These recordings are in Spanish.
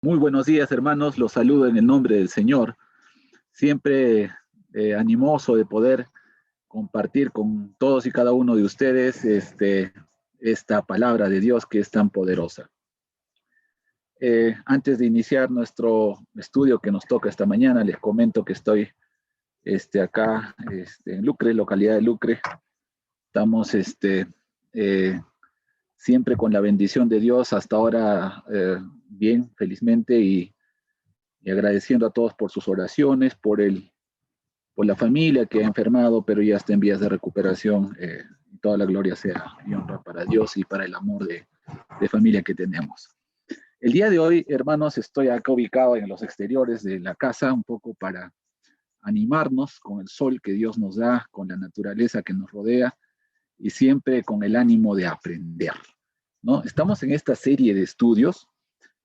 Muy buenos días, hermanos. Los saludo en el nombre del Señor. Siempre animoso de poder compartir con todos y cada uno de ustedes esta palabra de Dios que es tan poderosa. Antes de iniciar nuestro estudio que nos toca esta mañana, les comento que estoy acá en Lucre, localidad de Lucre. Estamos eh, siempre con la bendición de Dios hasta ahora bien, felizmente, y agradeciendo a todos por sus oraciones, por la familia que ha enfermado, pero ya está en vías de recuperación. Toda la gloria sea y honra para Dios y para el amor de familia que tenemos. El día de hoy, hermanos, estoy acá ubicado en los exteriores de la casa, un poco para animarnos con el sol que Dios nos da, con la naturaleza que nos rodea y siempre con el ánimo de aprender, ¿no? Estamos en esta serie de estudios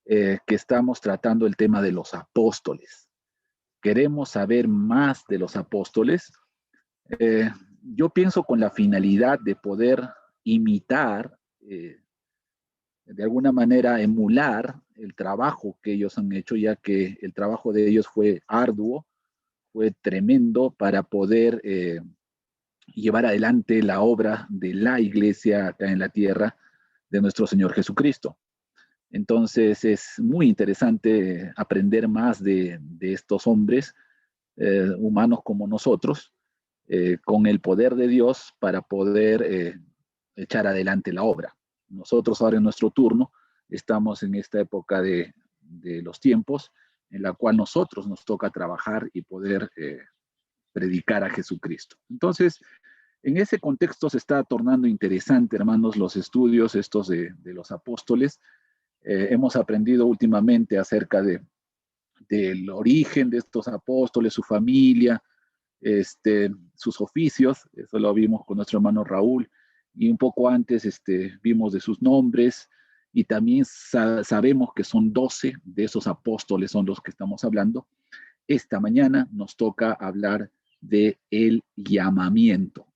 que estamos tratando el tema de los apóstoles. Queremos saber más de los apóstoles. Eh, yo pienso con la finalidad de poder imitar, de alguna manera emular el trabajo que ellos han hecho, ya que el trabajo de ellos fue arduo, fue tremendo para poder llevar adelante la obra de la iglesia acá en la tierra de nuestro Señor Jesucristo. Entonces es muy interesante aprender más de estos hombres humanos como nosotros, con el poder de Dios para poder echar adelante la obra. Nosotros ahora en nuestro turno estamos en esta época de los tiempos en la cual nosotros nos toca trabajar y poder predicar a Jesucristo. Entonces, en ese contexto se está tornando interesante, hermanos, los estudios estos de los apóstoles. Hemos aprendido últimamente acerca del origen de estos apóstoles, su familia, sus oficios. Eso lo vimos con nuestro hermano Raúl, y un poco antes vimos de sus nombres, y también sabemos que son 12 de esos apóstoles, son los que estamos hablando. Esta mañana nos toca hablar de el llamamiento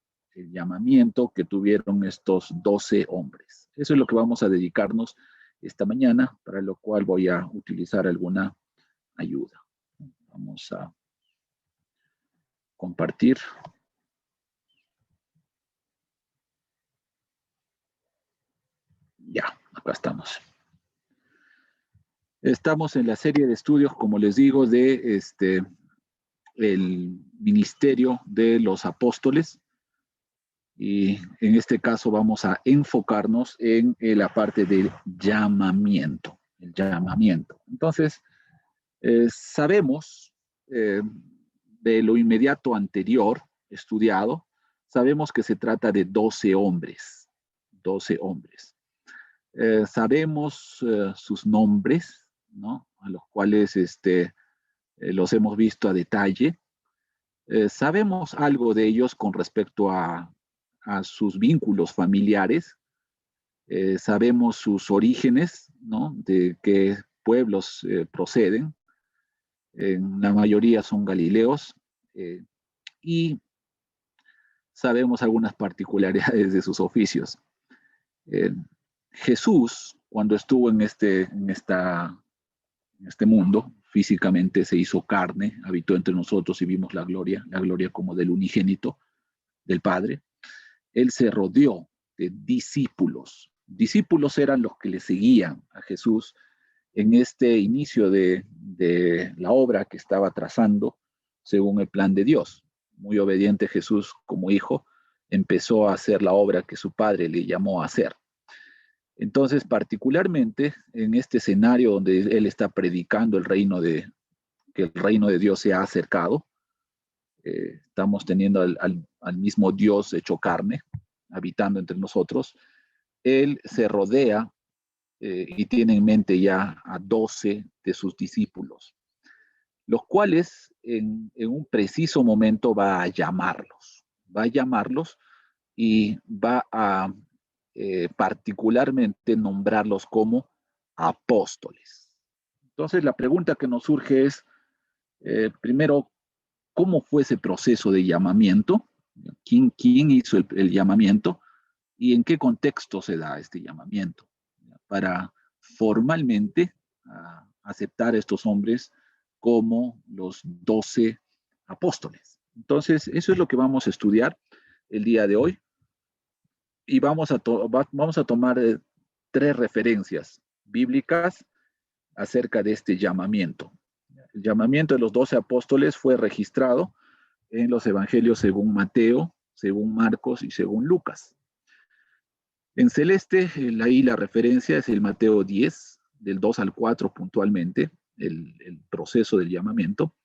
que tuvieron estos 12 hombres. Eso es lo que vamos a dedicarnos esta mañana, para lo cual voy a utilizar alguna ayuda. Vamos a compartir. Ya, acá estamos. Estamos en la serie de estudios, como les digo, de el ministerio de los apóstoles. Y en este caso vamos a enfocarnos en la parte del llamamiento. El llamamiento. Entonces, sabemos de lo inmediato anterior estudiado, sabemos que se trata de 12 hombres. 12 hombres. Sabemos sus nombres, ¿no? A los cuales los hemos visto a detalle. Sabemos algo de ellos con respecto a sus vínculos familiares. Sabemos sus orígenes, ¿no? De qué pueblos proceden. La mayoría son galileos. Y sabemos algunas particularidades de sus oficios. Eh, Jesús, cuando estuvo en este mundo, físicamente se hizo carne, habitó entre nosotros y vimos la gloria como del unigénito del Padre. Él se rodeó de discípulos. Discípulos eran los que le seguían a Jesús en este inicio de la obra que estaba trazando según el plan de Dios. Muy obediente Jesús como hijo, empezó a hacer la obra que su padre le llamó a hacer. Entonces, particularmente en este escenario donde él está predicando que el reino de Dios se ha acercado, estamos teniendo al mismo Dios hecho carne, habitando entre nosotros. Él se rodea y tiene en mente ya a 12 de sus discípulos, los cuales en un preciso momento va a llamarlos. Va a llamarlos y va a particularmente nombrarlos como apóstoles. Entonces la pregunta que nos surge es, primero, ¿cómo fue ese proceso de llamamiento? ¿Quién hizo el llamamiento? ¿Y en qué contexto se da este llamamiento? Para formalmente aceptar a estos hombres como los 12 apóstoles. Entonces, eso es lo que vamos a estudiar el día de hoy. Y vamos a tomar 3 referencias bíblicas acerca de este llamamiento. El llamamiento de los 12 apóstoles fue registrado en los evangelios según Mateo, según Marcos y según Lucas. En celeste, ahí la referencia es el Mateo 10, del 2 al 4 puntualmente, el proceso del llamamiento.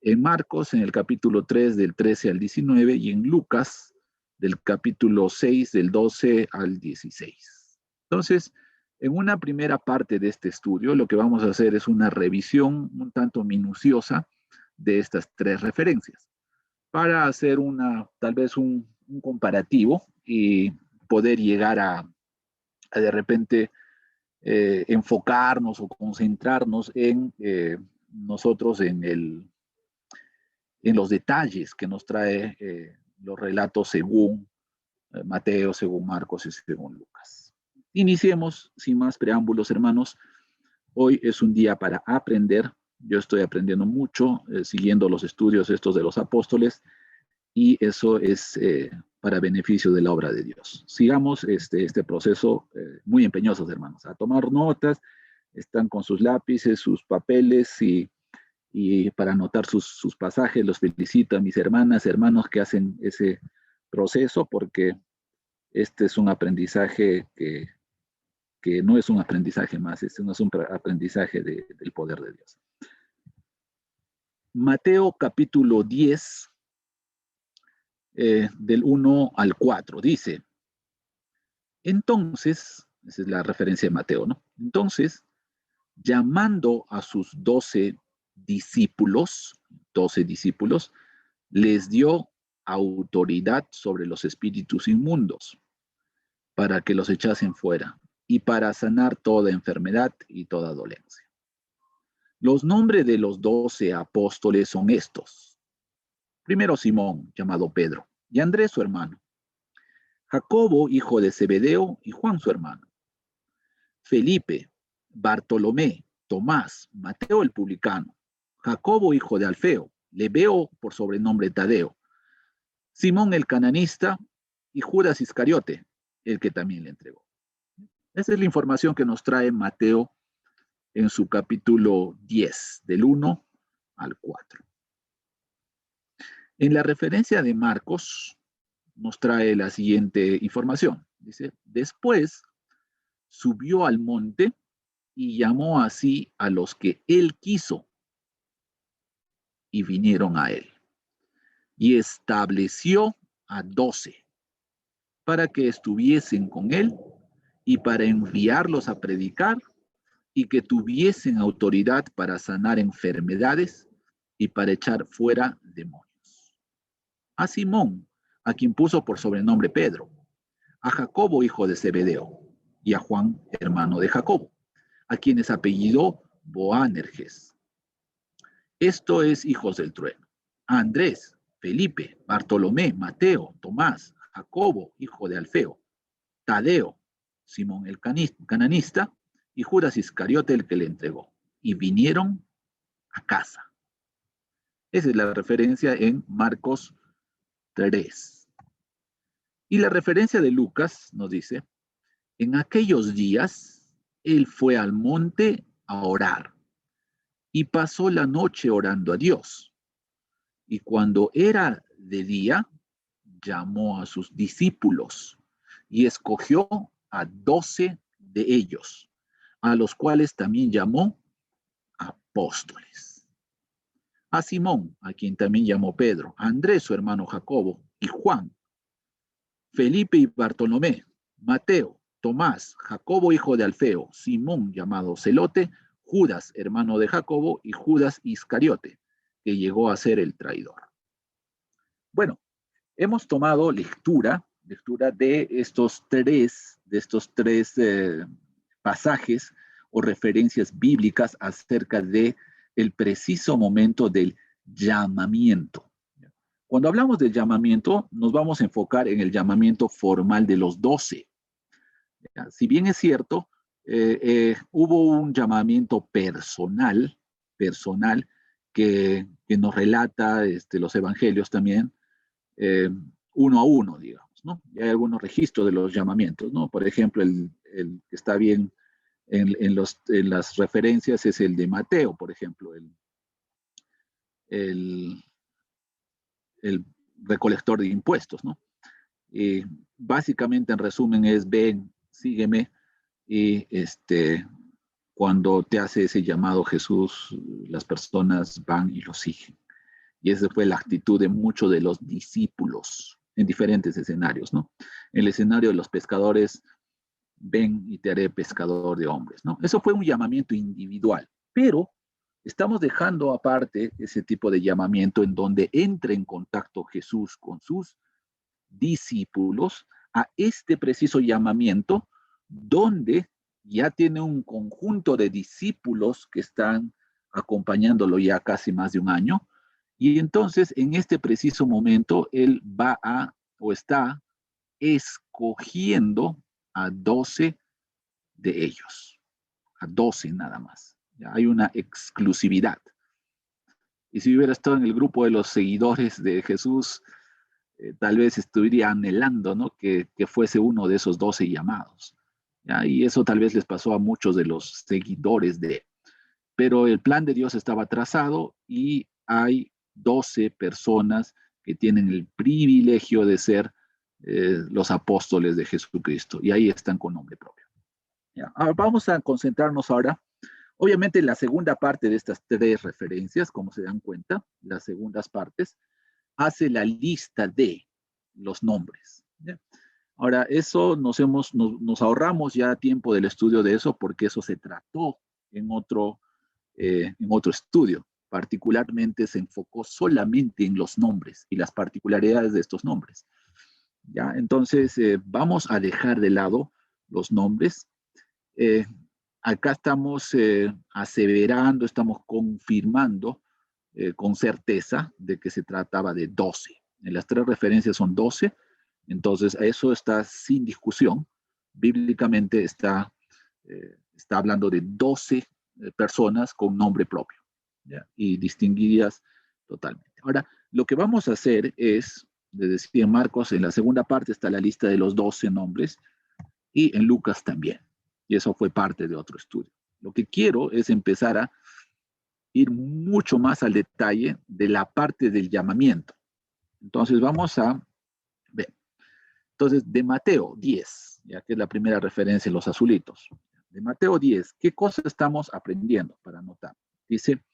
En Marcos, en el capítulo 3, del 13 al 19, y en Lucas, del capítulo 6, del 12 al 16. Entonces, en una primera parte de este estudio, lo que vamos a hacer es una revisión un tanto minuciosa de estas 3 referencias, para hacer tal vez un comparativo y poder llegar a de repente enfocarnos o concentrarnos en nosotros en los detalles que nos trae los relatos según Mateo, según Marcos y según Lucas. Iniciemos sin más preámbulos, hermanos. Hoy es un día para aprender. Yo estoy aprendiendo mucho, siguiendo los estudios estos de los apóstoles, y eso es para beneficio de la obra de Dios. Sigamos este proceso muy empeñosos, hermanos, a tomar notas. Están con sus lápices, sus papeles y para anotar sus pasajes. Los felicito a mis hermanas, hermanos que hacen ese proceso, porque este es un aprendizaje que no es un aprendizaje más, este no es un aprendizaje del poder de Dios. Mateo capítulo 10, del 1 al 4, dice: entonces, esa es la referencia de Mateo, ¿no? Entonces, llamando a sus 12 discípulos, les dio autoridad sobre los espíritus inmundos para que los echasen fuera y para sanar toda enfermedad y toda dolencia. Los nombres de los 12 apóstoles son estos. Primero Simón, llamado Pedro, y Andrés su hermano. Jacobo, hijo de Zebedeo, y Juan su hermano. Felipe, Bartolomé, Tomás, Mateo el publicano, Jacobo, hijo de Alfeo, Lebeo por sobrenombre Tadeo, Simón el cananista y Judas Iscariote, el que también le entregó. Esa es la información que nos trae Mateo en su capítulo 10, del 1 al 4. En la referencia de Marcos nos trae la siguiente información. Dice: después subió al monte y llamó así a los que él quiso, y vinieron a él. Y estableció a 12 para que estuviesen con él y para enviarlos a predicar y que tuviesen autoridad para sanar enfermedades y para echar fuera demonios. A Simón, a quien puso por sobrenombre Pedro, a Jacobo, hijo de Zebedeo, y a Juan, hermano de Jacobo, a quienes apellidó Boanerges. Esto es hijos del trueno. A Andrés, Felipe, Bartolomé, Mateo, Tomás, Jacobo, hijo de Alfeo, Tadeo, Simón el cananista, y Judas Iscariote, el que le entregó. Y vinieron a casa. Esa es la referencia en Marcos 3. Y la referencia de Lucas nos dice: en aquellos días, él fue al monte a orar y pasó la noche orando a Dios. Y cuando era de día, llamó a sus discípulos y escogió a 12 de ellos, a los cuales también llamó apóstoles. A Simón, a quien también llamó Pedro, a Andrés su hermano Jacobo y Juan, Felipe y Bartolomé, Mateo, Tomás, Jacobo hijo de Alfeo, Simón llamado Celote, Judas hermano de Jacobo y Judas Iscariote, que llegó a ser el traidor. Bueno, hemos tomado lectura de estos tres pasajes o referencias bíblicas acerca de el preciso momento del llamamiento. Cuando hablamos del llamamiento, nos vamos a enfocar en el llamamiento formal de los 12. Si bien es cierto, hubo un llamamiento personal que nos relata los evangelios también, uno a uno, digamos, ¿no? Y hay algunos registros de los llamamientos, ¿no? Por ejemplo, el que está bien en las referencias es el de Mateo, por ejemplo, el, el recolector de impuestos, ¿no? Y básicamente, en resumen, es ven, sígueme, y cuando te hace ese llamado Jesús, las personas van y lo siguen. Y esa fue la actitud de muchos de los discípulos en diferentes escenarios, ¿no? En el escenario de los pescadores, ven y te haré pescador de hombres, ¿no? Eso fue un llamamiento individual, pero estamos dejando aparte ese tipo de llamamiento en donde entra en contacto Jesús con sus discípulos a este preciso llamamiento, donde ya tiene un conjunto de discípulos que están acompañándolo ya casi más de un año, y entonces en este preciso momento él va a o está escogiendo a 12 de ellos, a 12 nada más. Ya hay una exclusividad. Y si hubiera estado en el grupo de los seguidores de Jesús, tal vez estuviera anhelando, ¿no? que fuese uno de esos 12 llamados. ¿Ya? Y eso tal vez les pasó a muchos de los seguidores de él. Pero el plan de Dios estaba trazado y hay 12 personas que tienen el privilegio de ser los apóstoles de Jesucristo. Y ahí están con nombre propio. ¿Ya? Ahora vamos a concentrarnos ahora, obviamente, en la segunda parte de estas tres referencias, como se dan cuenta, las segundas partes, hace la lista de los nombres. ¿Ya? Ahora, eso nos ahorramos ya tiempo del estudio de eso porque eso se trató en otro estudio. Particularmente se enfocó solamente en los nombres y las particularidades de estos nombres. ¿Ya? Entonces, vamos a dejar de lado los nombres. Eh, Acá estamos aseverando, estamos confirmando con certeza de que se trataba de 12. En las tres referencias son 12, entonces eso está sin discusión. Bíblicamente está hablando de 12 personas con nombre propio, ¿ya? Y distinguidas totalmente. Ahora, lo que vamos a hacer es, de decir en Marcos, en la segunda parte está la lista de los 12 nombres y en Lucas también. Y eso fue parte de otro estudio. Lo que quiero es empezar a ir mucho más al detalle de la parte del llamamiento. Entonces vamos a ver. Entonces, de Mateo 10, ya que es la primera referencia en los azulitos. De Mateo 10, ¿qué cosa estamos aprendiendo para anotar? Dice,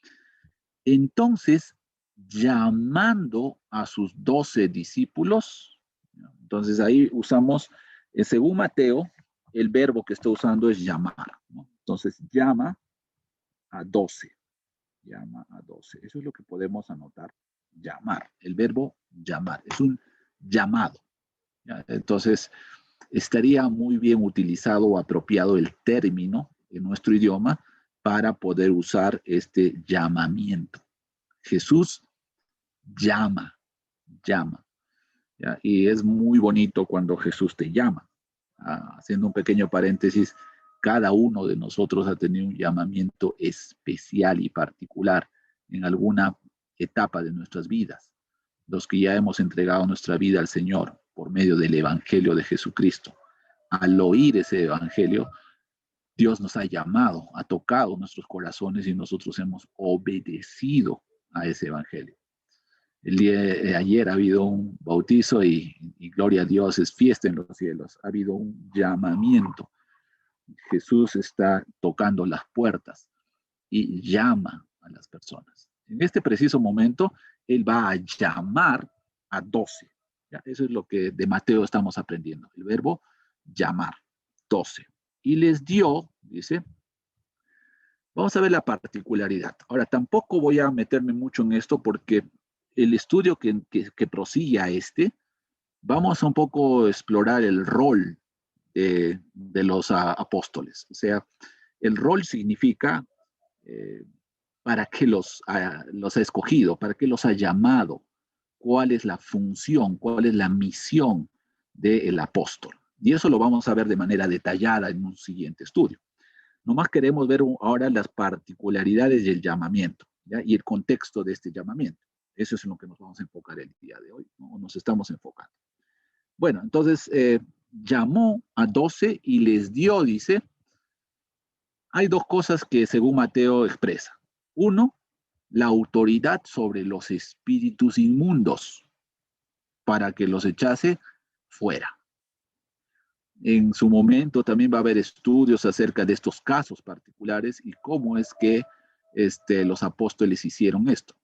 entonces, llamando a sus 12 discípulos, entonces ahí usamos, según Mateo, el verbo que está usando es llamar, ¿no? Entonces, llama a 12. Llama a 12. Eso es lo que podemos anotar. Llamar. El verbo llamar. Es un llamado. ¿Ya? Entonces, estaría muy bien utilizado o apropiado el término en nuestro idioma para poder usar este llamamiento. Jesús llama, llama. ¿Ya? Y es muy bonito cuando Jesús te llama. Haciendo un pequeño paréntesis, cada uno de nosotros ha tenido un llamamiento especial y particular en alguna etapa de nuestras vidas. Los que ya hemos entregado nuestra vida al Señor por medio del Evangelio de Jesucristo. Al oír ese Evangelio, Dios nos ha llamado, ha tocado nuestros corazones y nosotros hemos obedecido a ese Evangelio. El día de ayer ha habido un bautizo y gloria a Dios, es fiesta en los cielos. Ha habido un llamamiento. Jesús está tocando las puertas y llama a las personas. En este preciso momento, Él va a llamar a 12. ¿Ya? Eso es lo que de Mateo estamos aprendiendo. El verbo llamar, 12. Y les dio, dice, vamos a ver la particularidad. Ahora, tampoco voy a meterme mucho en esto porque el estudio que prosigue a vamos a un poco explorar el rol de los apóstoles. O sea, el rol significa para qué los ha escogido, para qué los ha llamado, cuál es la función, cuál es la misión del apóstol. Y eso lo vamos a ver de manera detallada en un siguiente estudio. Nomás queremos ver ahora las particularidades del llamamiento, ¿ya? Y el contexto de este llamamiento. Eso es en lo que nos vamos a enfocar el día de hoy, ¿no? Nos estamos enfocando. Bueno, entonces llamó a 12 y les dio, dice, hay dos cosas que según Mateo expresa. Uno, la autoridad sobre los espíritus inmundos para que los echase fuera. En su momento también va a haber estudios acerca de estos casos particulares y cómo es que los apóstoles hicieron esto.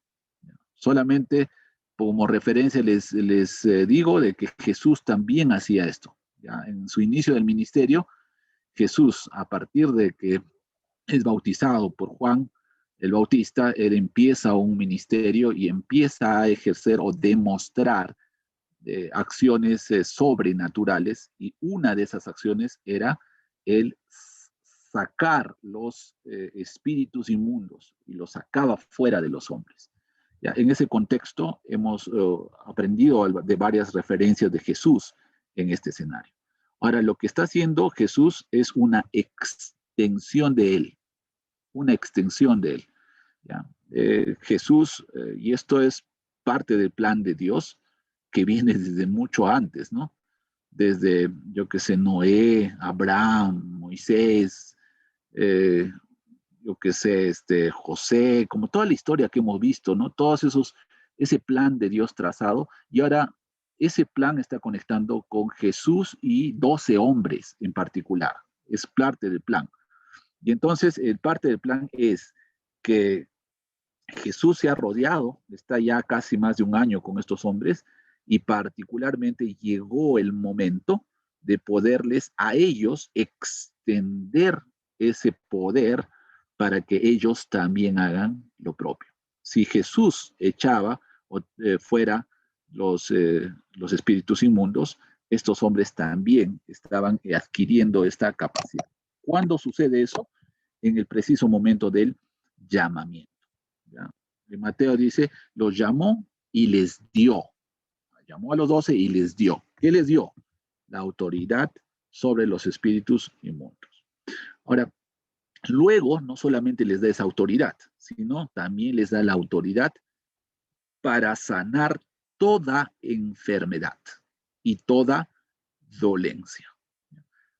Solamente como referencia les digo de que Jesús también hacía esto. ¿Ya? En su inicio del ministerio, Jesús, a partir de que es bautizado por Juan el Bautista, él empieza un ministerio y empieza a ejercer o demostrar acciones sobrenaturales, y una de esas acciones era el sacar los espíritus inmundos y los sacaba fuera de los hombres. Ya, en ese contexto hemos aprendido de varias referencias de Jesús en este escenario. Ahora, lo que está haciendo Jesús es una extensión de él, una extensión de él. ¿Ya? Jesús, y esto es parte del plan de Dios, que viene desde mucho antes, ¿no? Desde, yo que sé, Noé, Abraham, Moisés, eh, yo que sé, José, como toda la historia que hemos visto, ¿no? Todos esos, ese plan de Dios trazado, y ahora ese plan está conectando con Jesús y 12 hombres en particular, es parte del plan. Y entonces, parte del plan es que Jesús se ha rodeado, está ya casi más de un año con estos hombres, y particularmente llegó el momento de poderles a ellos extender ese poder para que ellos también hagan lo propio. Si Jesús echaba fuera los espíritus inmundos, estos hombres también estaban adquiriendo esta capacidad. ¿Cuándo sucede eso? En el preciso momento del llamamiento. ¿Ya? Mateo dice, los llamó y les dio. Llamó a los 12 y les dio. ¿Qué les dio? La autoridad sobre los espíritus inmundos. Ahora, luego no solamente les da esa autoridad, sino también les da la autoridad para sanar toda enfermedad y toda dolencia.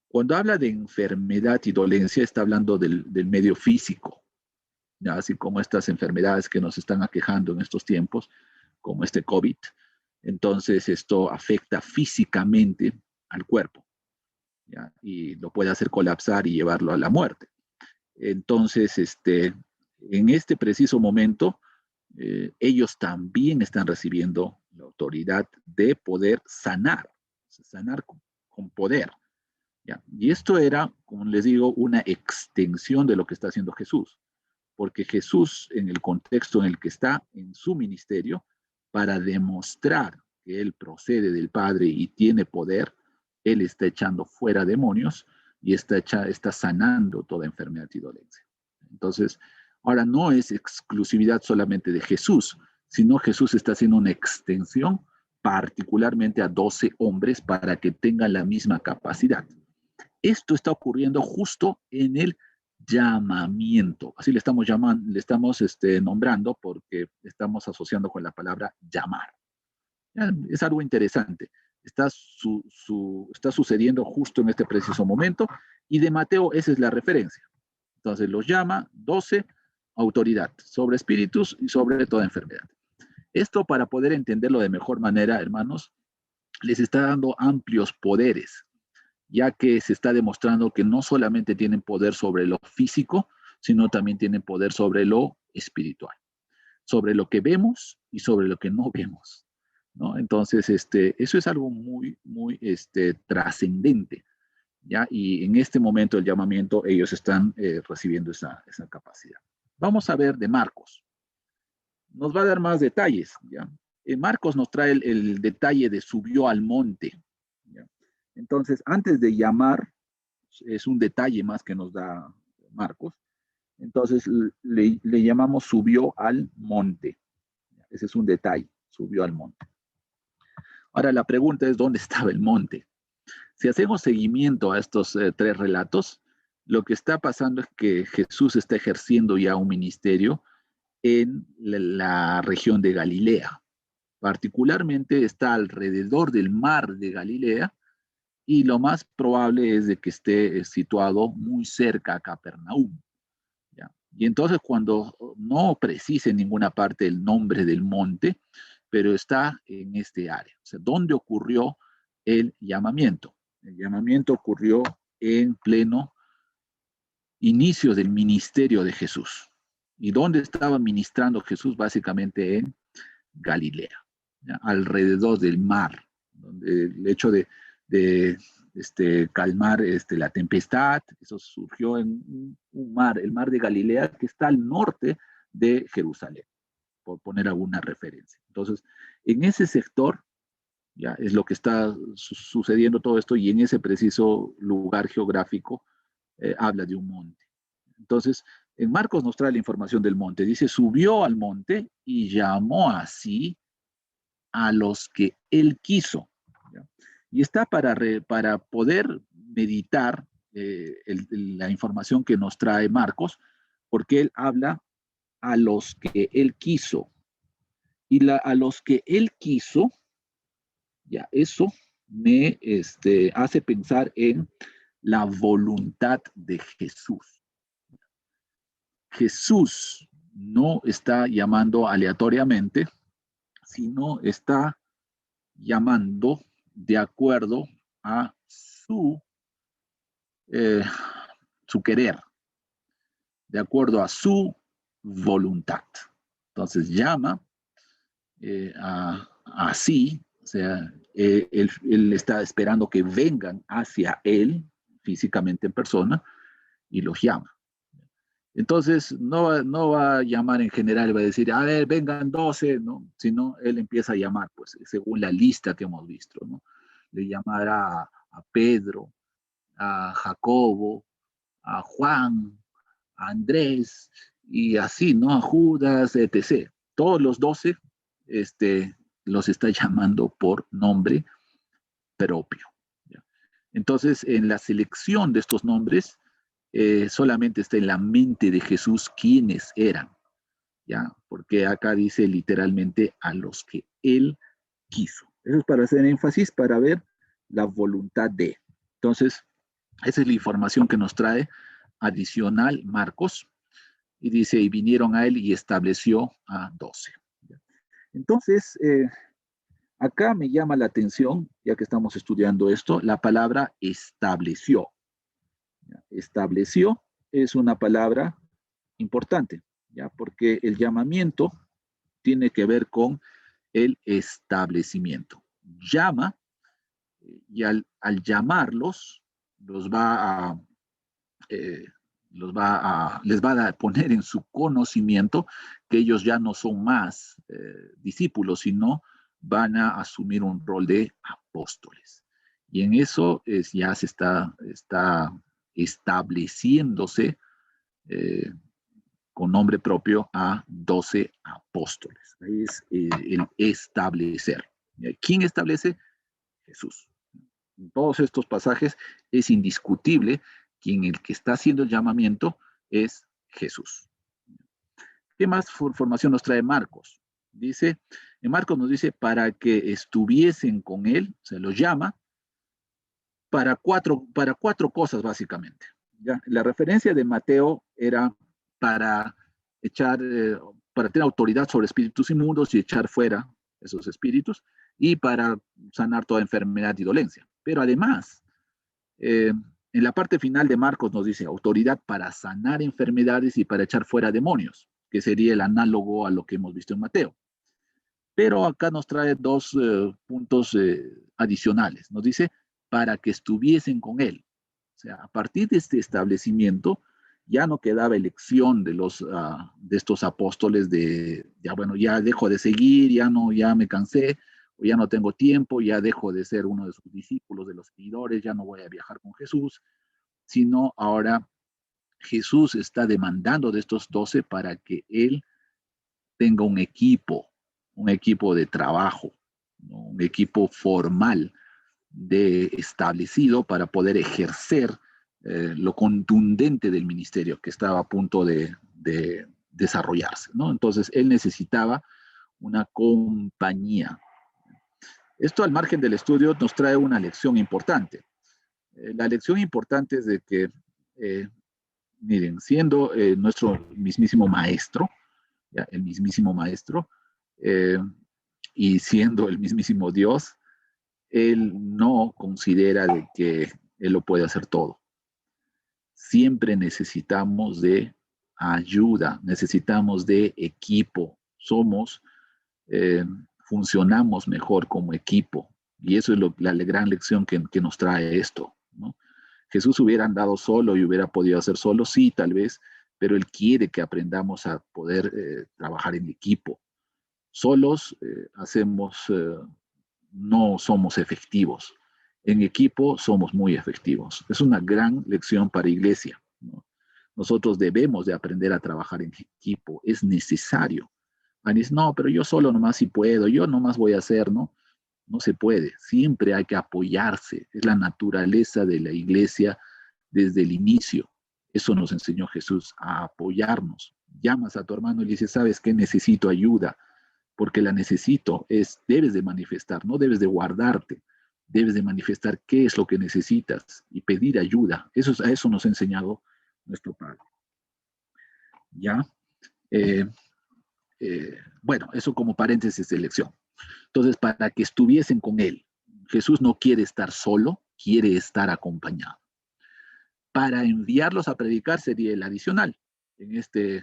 Cuando habla de enfermedad y dolencia, está hablando del medio físico, ¿ya? Así como estas enfermedades que nos están aquejando en estos tiempos, como este COVID. Entonces, esto afecta físicamente al cuerpo, ¿ya? Y lo puede hacer colapsar y llevarlo a la muerte. Entonces, en este preciso momento, ellos también están recibiendo la autoridad de poder sanar, sanar con poder. ¿Ya? Y esto era, como les digo, una extensión de lo que está haciendo Jesús, porque Jesús, en el contexto en el que está en su ministerio, para demostrar que Él procede del Padre y tiene poder, Él está echando fuera demonios y está sanando toda enfermedad y dolencia. Entonces, ahora no es exclusividad solamente de Jesús, sino Jesús está haciendo una extensión particularmente a 12 hombres para que tengan la misma capacidad. Esto está ocurriendo justo en el llamamiento. Así le estamos llamando, le estamos nombrando porque estamos asociando con la palabra llamar. Ya, es algo interesante. Está sucediendo justo en este preciso momento, y de Mateo esa es la referencia. Entonces los llama 12, autoridad sobre espíritus y sobre toda enfermedad. Esto, para poder entenderlo de mejor manera, hermanos, les está dando amplios poderes, ya que se está demostrando que no solamente tienen poder sobre lo físico, sino también tienen poder sobre lo espiritual, sobre lo que vemos y sobre lo que no vemos, ¿no? Entonces, eso es algo muy, muy trascendente, ¿ya? Y en este momento del llamamiento ellos están recibiendo esa capacidad. Vamos a ver de Marcos. Nos va a dar más detalles, ¿ya? Marcos nos trae el detalle de subió al monte, ¿ya? Entonces, antes de llamar, es un detalle más que nos da Marcos. Entonces, le llamamos subió al monte. Ese es un detalle, subió al monte. Ahora, la pregunta es, ¿dónde estaba el monte? Si hacemos seguimiento a estos tres relatos, lo que está pasando es que Jesús está ejerciendo ya un ministerio en la región de Galilea. Particularmente está alrededor del mar de Galilea y lo más probable es de que esté situado muy cerca a Capernaum. ¿Ya? Y entonces cuando no precise en ninguna parte el nombre del monte, pero está en este área. O sea, ¿dónde ocurrió el llamamiento? El llamamiento ocurrió en pleno inicio del ministerio de Jesús. ¿Y dónde estaba ministrando Jesús? Básicamente en Galilea, ¿ya? Alrededor del mar, donde el hecho de calmar la tempestad, eso surgió en un mar, el mar de Galilea, que está al norte de Jerusalén, por poner alguna referencia. Entonces, en ese sector, ya es lo que está sucediendo todo esto, y en ese preciso lugar geográfico habla de un monte. Entonces, en Marcos nos trae la información del monte. Dice, subió al monte y llamó así a los que él quiso. ¿Ya? Y está para poder meditar la información que nos trae Marcos, porque él habla a los que él quiso. Y a los que él quiso, ya eso me hace pensar en la voluntad de Jesús. Jesús no está llamando aleatoriamente, sino está llamando de acuerdo a eh, su querer, de acuerdo a su voluntad. Entonces llama así, o sea, él está esperando que vengan hacia él físicamente en persona y los llama. Entonces, no va a llamar en general, va a decir, a ver, vengan 12, ¿no? Sino él empieza a llamar, pues, según la lista que hemos visto, ¿no? Le llamará a Pedro, a Jacobo, a Juan, a Andrés, y así, ¿no? A Judas, etc. Todos los 12 los está llamando por nombre propio. ¿Ya? Entonces, en la selección de estos nombres, solamente está en la mente de Jesús quiénes eran, ¿ya? Porque acá dice literalmente a los que él quiso. Eso es para hacer énfasis, para ver la voluntad de. Entonces, esa es la información que nos trae adicional Marcos, y dice, y vinieron a él y estableció a 12. Entonces, acá me llama la atención, ya que estamos estudiando esto, la palabra estableció. Estableció es una palabra importante, ¿ya? Porque el llamamiento tiene que ver con el establecimiento. Llama y al llamarlos los va a, eh, les va a poner en su conocimiento que ellos ya no son más discípulos, sino van a asumir un rol de apóstoles. Y en eso ya se está estableciéndose con nombre propio a 12 apóstoles. Ahí es el establecer. ¿Quién establece? Jesús. En todos estos pasajes es indiscutible que el que está haciendo el llamamiento es Jesús. ¿Qué más formación nos trae Marcos? Dice, en Marcos nos dice, para que estuviesen con él, se los llama, para cuatro cosas básicamente. ¿Ya? La referencia de Mateo era para para tener autoridad sobre espíritus inmundos y echar fuera esos espíritus, y para sanar toda enfermedad y dolencia. Pero además, en la parte final de Marcos nos dice autoridad para sanar enfermedades y para echar fuera demonios, que sería el análogo a lo que hemos visto en Mateo. Pero acá nos trae dos puntos adicionales. Nos dice para que estuviesen con él. O sea, a partir de este establecimiento ya no quedaba elección de estos apóstoles ya bueno, ya dejo de seguir, ya me cansé, o ya no tengo tiempo, ya dejo de ser uno de sus discípulos, de los seguidores, ya no voy a viajar con Jesús, sino ahora Jesús está demandando de estos 12 para que él tenga un equipo de trabajo, ¿no? Un equipo formal establecido para poder ejercer lo contundente del ministerio que estaba a punto de desarrollarse, ¿no? Entonces, él necesitaba una compañía. Esto, al margen del estudio, nos trae una lección importante. La lección importante es de que, miren, siendo nuestro mismísimo maestro, ¿ya? El mismísimo maestro, y siendo el mismísimo Dios, él no considera de que él lo puede hacer todo. Siempre necesitamos de ayuda, necesitamos de equipo. Eh, funcionamos mejor como equipo. Y eso es la gran lección que nos trae esto, ¿no? Jesús hubiera andado solo y hubiera podido hacer solo, sí, tal vez, pero Él quiere que aprendamos a poder trabajar en equipo. Solos no somos efectivos. En equipo somos muy efectivos. Es una gran lección para iglesia, ¿no? Nosotros debemos de aprender a trabajar en equipo. Es necesario. Dice, no, pero yo solo nomás si puedo, yo nomás voy a hacer, ¿no? No se puede. Siempre hay que apoyarse. Es la naturaleza de la iglesia desde el inicio. Eso nos enseñó Jesús, a apoyarnos. Llamas a tu hermano y le dices, ¿sabes qué? Necesito ayuda, porque la necesito. Debes de manifestar, no debes de guardarte. Debes de manifestar qué es lo que necesitas y pedir ayuda. A eso nos ha enseñado nuestro Padre. ¿Ya? Bueno, eso como paréntesis de lección. Entonces, para que estuviesen con Él, Jesús no quiere estar solo, quiere estar acompañado. Para enviarlos a predicar sería el adicional en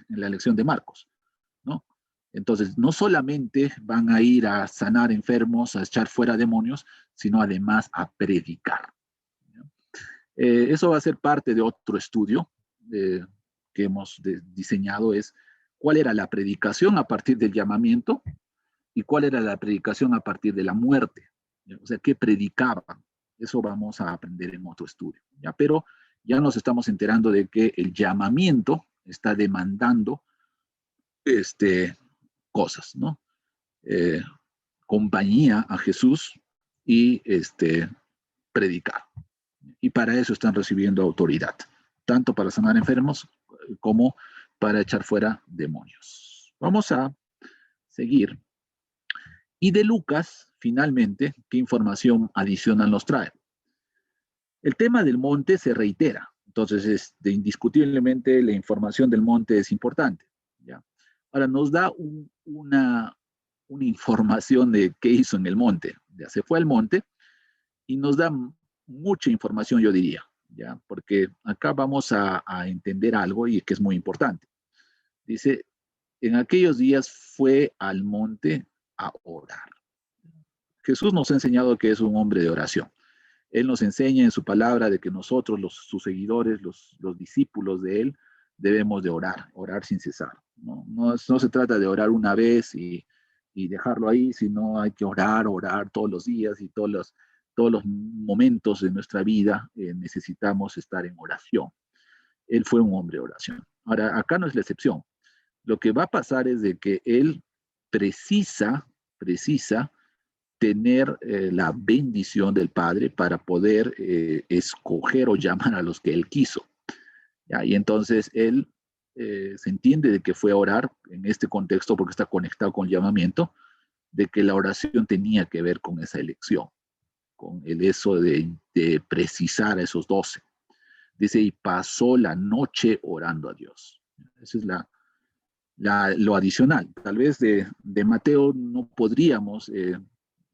la lección de Marcos, ¿no? Entonces, no solamente van a ir a sanar enfermos, a echar fuera demonios, sino además a predicar. Eso va a ser parte de otro estudio que hemos diseñado, es cuál era la predicación a partir del llamamiento y cuál era la predicación a partir de la muerte. O sea, qué predicaban. Eso vamos a aprender en otro estudio, ¿ya? Pero ya nos estamos enterando de que el llamamiento está demandando cosas, ¿no? Compañía a Jesús y predicar. Y para eso están recibiendo autoridad, tanto para sanar enfermos como para echar fuera demonios. Vamos a seguir. Y de Lucas, finalmente, ¿qué información adicional nos trae? El tema del monte se reitera. Entonces, indiscutiblemente la información del monte es importante, ¿ya? Ahora, nos da una información de qué hizo en el monte. Ya se fue al monte y nos da mucha información, yo diría, ¿ya? Porque acá vamos a entender algo y que es muy importante. Dice, en aquellos días fue al monte a orar. Jesús nos ha enseñado que es un hombre de oración. Él nos enseña en su palabra de que nosotros, sus seguidores, los discípulos de Él, debemos de orar sin cesar. No se trata de orar una vez y dejarlo ahí, sino hay que orar todos los días y todos los momentos de nuestra vida necesitamos estar en oración. Él fue un hombre de oración. Ahora, acá no es la excepción. Lo que va a pasar es de que Él precisa tener la bendición del Padre para poder escoger o llamar a los que Él quiso. ¿Ya? Y entonces Él se entiende de que fue a orar en este contexto porque está conectado con el llamamiento, de que la oración tenía que ver con esa elección, con eso de precisar a esos 12. Dice, y pasó la noche orando a Dios. Esa es lo adicional. Tal vez de Mateo no podríamos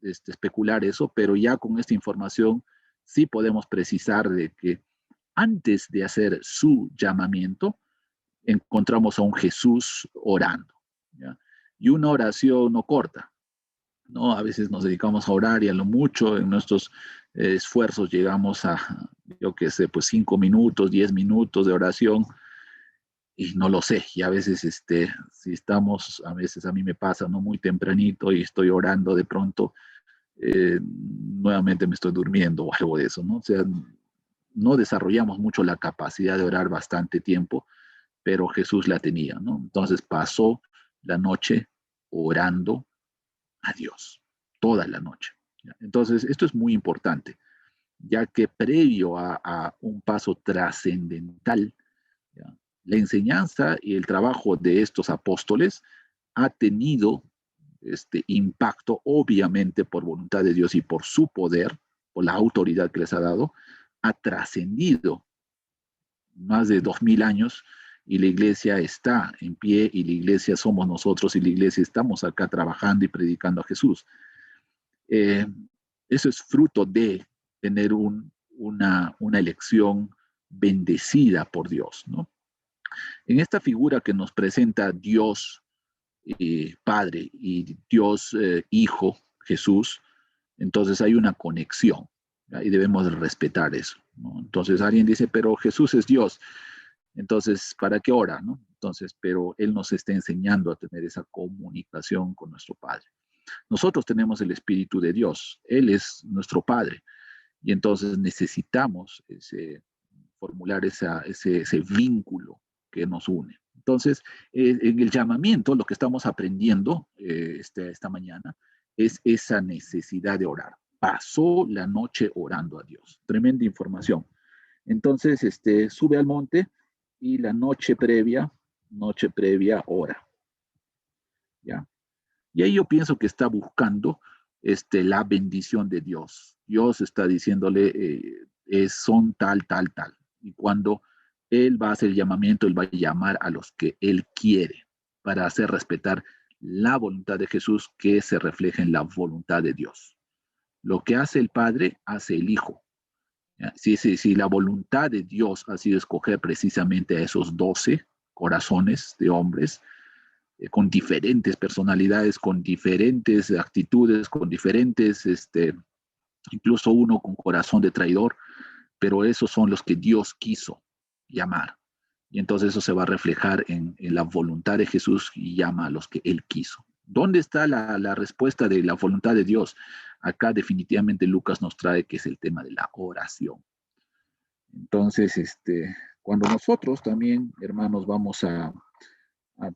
especular eso, pero ya con esta información sí podemos precisar de que antes de hacer su llamamiento, encontramos a un Jesús orando, ¿ya? Y una oración no corta, ¿no? A veces nos dedicamos a orar y a lo mucho en nuestros esfuerzos llegamos a, yo qué sé, pues 5 minutos, 10 minutos de oración, y no lo sé, y a veces si estamos, a veces a mí me pasa, ¿no? Muy tempranito y estoy orando de pronto, nuevamente me estoy durmiendo o algo de eso, ¿no? O sea, no desarrollamos mucho la capacidad de orar bastante tiempo, pero Jesús la tenía, ¿no? Entonces pasó la noche orando a Dios, toda la noche. ¿Ya? Entonces, esto es muy importante. ya que previo a un paso trascendental, ¿ya? La enseñanza y el trabajo de estos apóstoles ha tenido este impacto, obviamente por voluntad de Dios y por su poder, por la autoridad que les ha dado, ha trascendido más de 2000 años y la iglesia está en pie y la iglesia somos nosotros y la iglesia estamos acá trabajando y predicando a Jesús. Eh, Eso es fruto de tener una elección bendecida por Dios, ¿no? En esta figura que nos presenta Dios Padre y Dios Hijo, Jesús, entonces hay una conexión, ¿ya? Y debemos respetar eso, ¿no? Entonces alguien dice, pero Jesús es Dios, entonces, ¿para qué ora, no? Entonces, pero Él nos está enseñando a tener esa comunicación con nuestro Padre. Nosotros tenemos el Espíritu de Dios, Él es nuestro Padre, y entonces necesitamos formular ese vínculo que nos une. Entonces, en el llamamiento, lo que estamos aprendiendo esta mañana es esa necesidad de orar. Pasó la noche orando a Dios. Tremenda información. Entonces, sube al monte y la noche previa ora. ¿Ya? Y ahí yo pienso que está buscando la bendición de Dios. Dios está diciéndole, son tal, tal, tal. Y cuando Él va a hacer el llamamiento, Él va a llamar a los que Él quiere para hacer respetar la voluntad de Jesús que se refleja en la voluntad de Dios. Lo que hace el Padre, hace el Hijo. Si la voluntad de Dios ha sido escoger precisamente a esos 12 corazones de hombres, con diferentes personalidades, con diferentes actitudes, con diferentes, incluso uno con corazón de traidor, pero esos son los que Dios quiso llamar. Y entonces eso se va a reflejar en la voluntad de Jesús y llama a los que Él quiso. ¿Dónde está la respuesta de la voluntad de Dios? Acá definitivamente Lucas nos trae que es el tema de la oración. Entonces, cuando nosotros también, hermanos, vamos a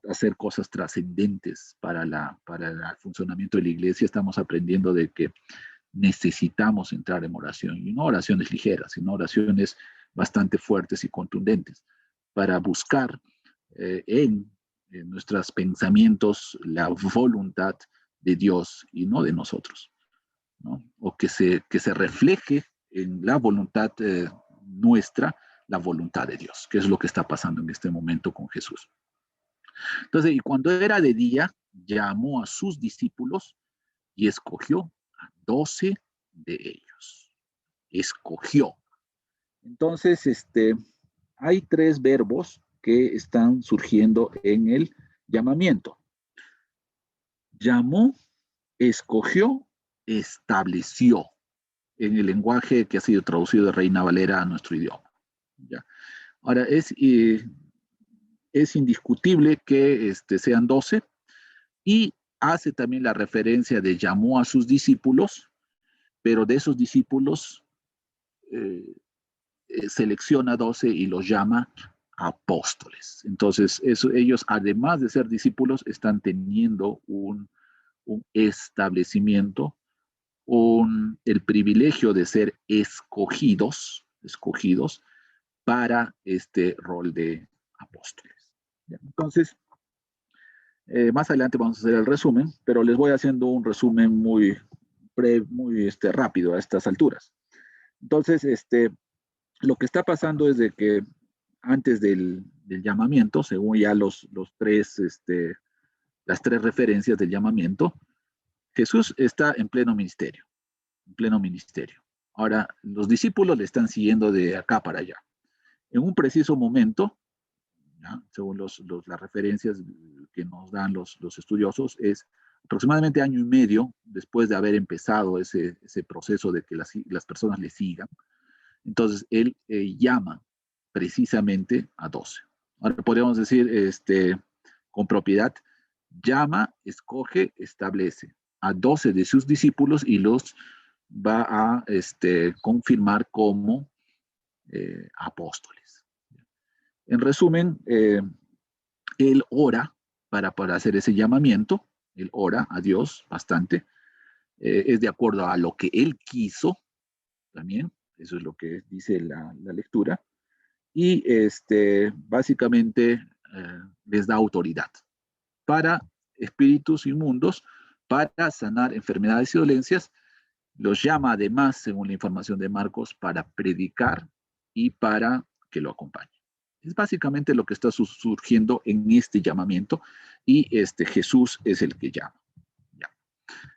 hacer cosas trascendentes para el funcionamiento de la iglesia, estamos aprendiendo de que necesitamos entrar en oración, y no oraciones ligeras, sino oraciones bastante fuertes y contundentes, para buscar en nuestros pensamientos la voluntad de Dios y no de nosotros, ¿no? O que se refleje en la voluntad nuestra, la voluntad de Dios, que es lo que está pasando en este momento con Jesús. Entonces, y cuando era de día, llamó a sus discípulos y escogió a 12 de ellos. Escogió. Entonces, hay 3 verbos que están surgiendo en el llamamiento. Llamó, escogió, estableció, en el lenguaje que ha sido traducido de Reina Valera a nuestro idioma. ¿Ya? Ahora, es indiscutible que sean 12 y hace también la referencia de llamó a sus discípulos, pero de esos discípulos selecciona 12 y los llama apóstoles. Entonces, ellos, además de ser discípulos, están teniendo un establecimiento, el privilegio de ser escogidos para este rol de apóstoles. Entonces, más adelante vamos a hacer el resumen, pero les voy haciendo un resumen muy rápido a estas alturas. Entonces, lo que está pasando es de que antes del llamamiento, según ya las 3 referencias del llamamiento, Jesús está en pleno ministerio, en pleno ministerio. Ahora, los discípulos le están siguiendo de acá para allá. En un preciso momento, ¿ya? Según las referencias que nos dan los estudiosos, es aproximadamente 1 año y medio después de haber empezado ese proceso de que las personas le sigan. Entonces, él llama precisamente a 12. Ahora podríamos decir con propiedad, llama, escoge, establece a 12 de sus discípulos y los va a confirmar como apóstoles. En resumen, él ora para hacer ese llamamiento, él ora a Dios bastante, es de acuerdo a lo que él quiso también, Eso es lo que dice la lectura. Y básicamente les da autoridad para espíritus inmundos, para sanar enfermedades y dolencias. Los llama además, según la información de Marcos, para predicar y para que lo acompañe. Es básicamente lo que está surgiendo en este llamamiento y Jesús es el que llama. Ya.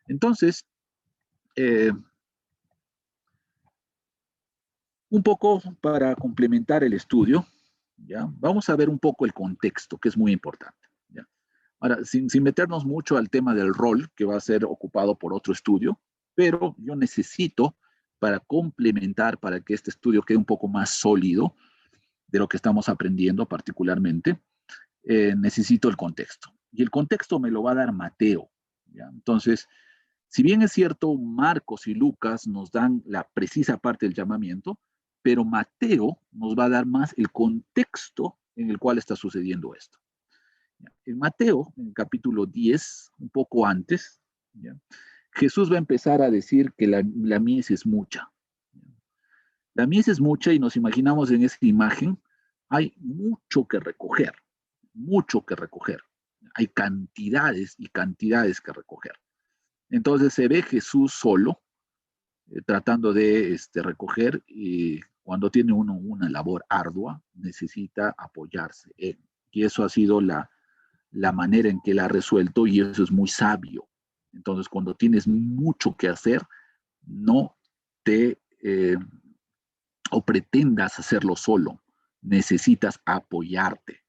Entonces, un poco para complementar el estudio, ¿ya? Vamos a ver un poco el contexto, que es muy importante. ¿Ya? Ahora, sin meternos mucho al tema del rol, que va a ser ocupado por otro estudio, pero yo necesito, para complementar, para que este estudio quede un poco más sólido de lo que estamos aprendiendo particularmente, necesito el contexto. Y el contexto me lo va a dar Mateo. ¿Ya? Entonces, si bien es cierto, Marcos y Lucas nos dan la precisa parte del llamamiento, pero Mateo nos va a dar más el contexto en el cual está sucediendo esto. En Mateo, en el capítulo 10, un poco antes, ¿ya? Jesús va a empezar a decir que la mies es mucha. La mies es mucha y nos imaginamos en esa imagen, hay mucho que recoger, mucho que recoger. Hay cantidades y cantidades que recoger. Entonces se ve Jesús solo, tratando de recoger, y cuando tiene uno una labor ardua, necesita apoyarse en. Y eso ha sido la manera en que él ha resuelto, y eso es muy sabio. Entonces, cuando tienes mucho que hacer, no te o pretendas hacerlo solo, necesitas apoyarte.